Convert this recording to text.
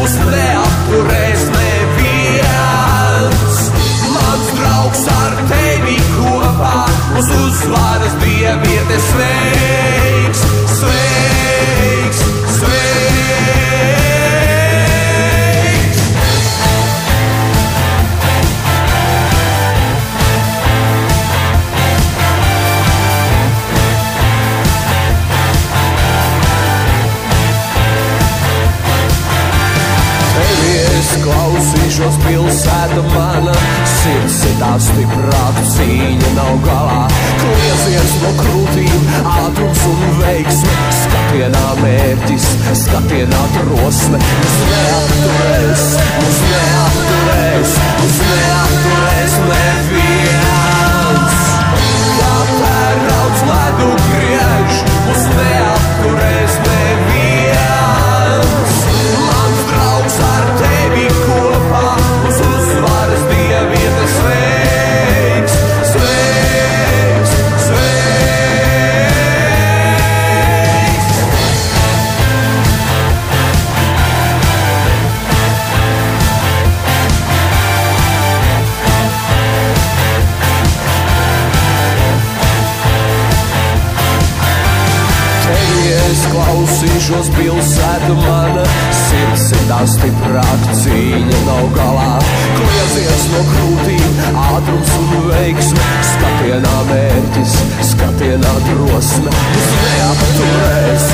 mūs neapturēs neviens. Mans draugs ar tevi kopā, uz uzvaras dieviete sveiks, sveiks, sveiks. Tevi es klausīšos, pilsēta mana, sirds sitā stiprāk, cīņa nav galā. Kliedziens no krūtīm, ātrums un veiksme, skatienā mērķis, skatienā drosme. Mums neapturēs, mums neapturēs, mums neapturēs neviens. Kā tērauds ledu griež, mums neapturēs neviens. Mans draugs ar tevi kopā, uz uzvaras dieviete sveiks, sveiks, sveiks. Tevi es klausīšos, pilsēta mana, sirds sitā stiprāk, cīņa nav galā. Kliedziens no krūtīm, ātrums un veiksme, skatienā mērķis, skatienā drosme. Mums neapturēs,